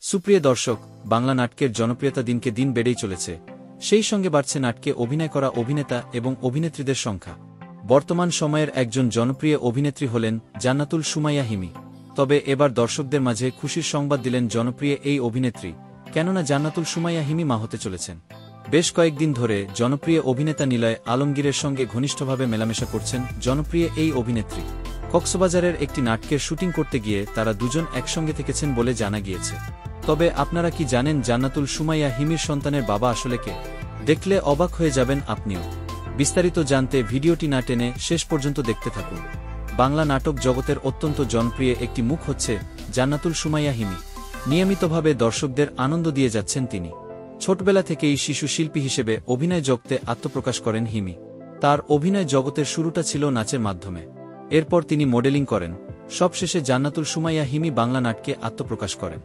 সুপ্রিয় দর্শক, বাংলা নাটকের জনপ্রিয়তা দিনকে দিন বেড়েই চলেছে। সেই সঙ্গে বাড়ছে নাটকে অভিনয় করা অভিনেতা এবং অভিনেত্রীদের সংখ্যা। বর্তমান সময়ের একজন জনপ্রিয় অভিনেত্রী হলেন জান্নাতুল সুমাইয়া হিমি। তবে এবার দর্শকদের মাঝে খুশির সংবাদ দিলেন জনপ্রিয় এই অভিনেত্রী, কেননা জান্নাতুল সুমাইয়া হিমি মা হতে চলেছেন। বেশ কয়েকদিন ধরে জনপ্রিয় অভিনেতা নিলয় আলমগীরের সঙ্গে ঘনিষ্ঠভাবে মেলামেশা করছেন জনপ্রিয় এই অভিনেত্রী। কক্সবাজারের একটি নাটকের শুটিং করতে গিয়ে তারা দুজন একসঙ্গে থেকেছেন বলে জানা গিয়েছে। তবে আপনারা কি জানেন জান্নাতুল সুমাইয়া হিমির সন্তানের বাবা আসলে কে? দেখলে অবাক হয়ে যাবেন আপনিও। বিস্তারিত জানতে ভিডিওটি না টেনে শেষ পর্যন্ত দেখতে থাকুন। বাংলা নাটক জগতের অত্যন্ত জনপ্রিয় একটি মুখ হচ্ছে জান্নাতুল সুমাইয়া হিমি। নিয়মিতভাবে দর্শকদের আনন্দ দিয়ে যাচ্ছেন তিনি। ছোটবেলা থেকেই শিশু শিল্পী হিসেবে অভিনয় জগতে আত্মপ্রকাশ করেন হিমি। তার অভিনয় জগতের শুরুটা ছিল নাচের মাধ্যমে। এরপর তিনি মডেলিং করেন। সবশেষে জান্নাতুল সুমাইয়া হিমি বাংলা নাটকে আত্মপ্রকাশ করেন।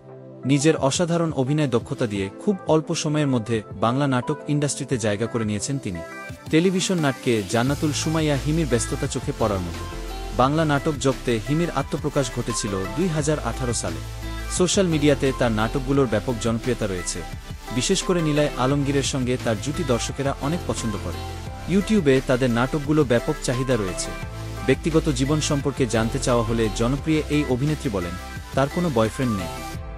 নিজের অসাধারণ অভিনয় দক্ষতা দিয়ে খুব অল্প সময়ের মধ্যে বাংলা নাটক ইন্ডাস্ট্রিতে জায়গা করে নিয়েছেন তিনি। টেলিভিশন নাটকে জান্নাতুল সুমাইয়া হিমির ব্যস্ততা চোখে পড়ার মতো। বাংলা নাটক জগতে হিমির আত্মপ্রকাশ ঘটেছিল 2018 সালে। সোশ্যাল মিডিয়াতে তার নাটকগুলোর ব্যাপক জনপ্রিয়তা রয়েছে। বিশেষ করে নিলয় আলমগীরের সঙ্গে তার জুটি দর্শকেরা অনেক পছন্দ করে। ইউটিউবে তাদের নাটকগুলো ব্যাপক চাহিদা রয়েছে। ব্যক্তিগত জীবন সম্পর্কে জানতে চাওয়া হলে জনপ্রিয় এই অভিনেত্রী বলেন, তার কোনো বয়ফ্রেন্ড নেই।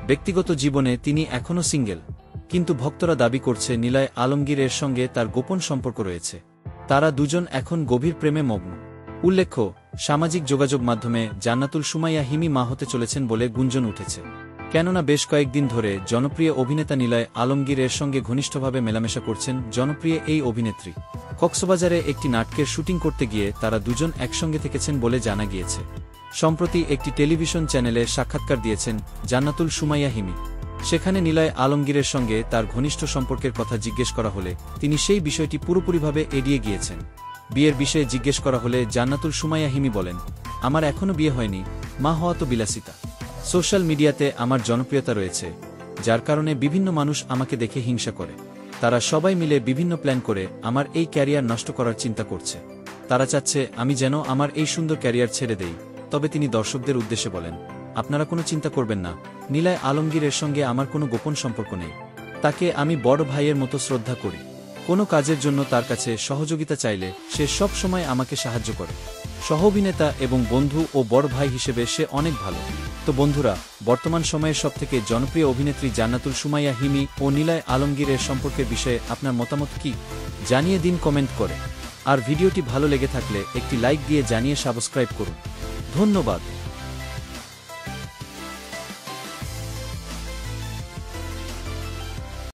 ব্যক্তিগত জীবনে তিনি এখনও সিঙ্গেল। কিন্তু ভক্তরা দাবি করছে নিলয় আলমগীরের সঙ্গে তার গোপন সম্পর্ক রয়েছে। তারা দুজন এখন গভীর প্রেমে মগ্ন। উল্লেখ্য, সামাজিক যোগাযোগ মাধ্যমে জান্নাতুল সুমাইয়া হিমি মা হতে চলেছেন বলে গুঞ্জন উঠেছে। কেননা বেশ কয়েকদিন ধরে জনপ্রিয় অভিনেতা নিলয় আলমগীরের সঙ্গে ঘনিষ্ঠভাবে মেলামেশা করছেন জনপ্রিয় এই অভিনেত্রী। কক্সবাজারে একটি নাটকের শুটিং করতে গিয়ে তারা দুজন একসঙ্গে থেকেছেন বলে জানা গিয়েছে। সম্প্রতি একটি টেলিভিশন চ্যানেলে সাক্ষাৎকার দিয়েছেন জান্নাতুল সুমাইয়া হিমি। সেখানে নিলয় আলমগীরের সঙ্গে তার ঘনিষ্ঠ সম্পর্কের কথা জিজ্ঞেস করা হলে তিনি সেই বিষয়টি পুরোপুরিভাবে এড়িয়ে গিয়েছেন। বিয়ের বিষয়ে জিজ্ঞেস করা হলে জান্নাতুল সুমাইয়া হিমি বলেন, আমার এখনও বিয়ে হয়নি, মা হওয়া তো বিলাসিতা। সোশ্যাল মিডিয়াতে আমার জনপ্রিয়তা রয়েছে, যার কারণে বিভিন্ন মানুষ আমাকে দেখে হিংসা করে। তারা সবাই মিলে বিভিন্ন প্ল্যান করে আমার এই ক্যারিয়ার নষ্ট করার চিন্তা করছে। তারা চাচ্ছে আমি যেন আমার এই সুন্দর ক্যারিয়ার ছেড়ে দেই। তবে তিনি দর্শকদের উদ্দেশ্যে বলেন, আপনারা কোনো চিন্তা করবেন না, নিলয় আলমগীরের সঙ্গে আমার কোনো গোপন সম্পর্ক নেই। তাকে আমি বড় ভাইয়ের মতো শ্রদ্ধা করি। কোনো কাজের জন্য তার কাছে সহযোগিতা চাইলে সে সব সময় আমাকে সাহায্য করে। সহ অভিনেতা এবং বন্ধু ও বড় ভাই হিসেবে সে অনেক ভালো। তো বন্ধুরা, বর্তমান সময়ের সবথেকে জনপ্রিয় অভিনেত্রী জান্নাতুল সুমাইয়া হিমি ও নিলয় আলমগীরের সম্পর্কের বিষয়ে আপনার মতামত কি? জানিয়ে দিন কমেন্ট করে। আর ভিডিওটি ভালো লেগে থাকলে একটি লাইক দিয়ে জানিয়ে সাবস্ক্রাইব করুন। ধন্যবাদ।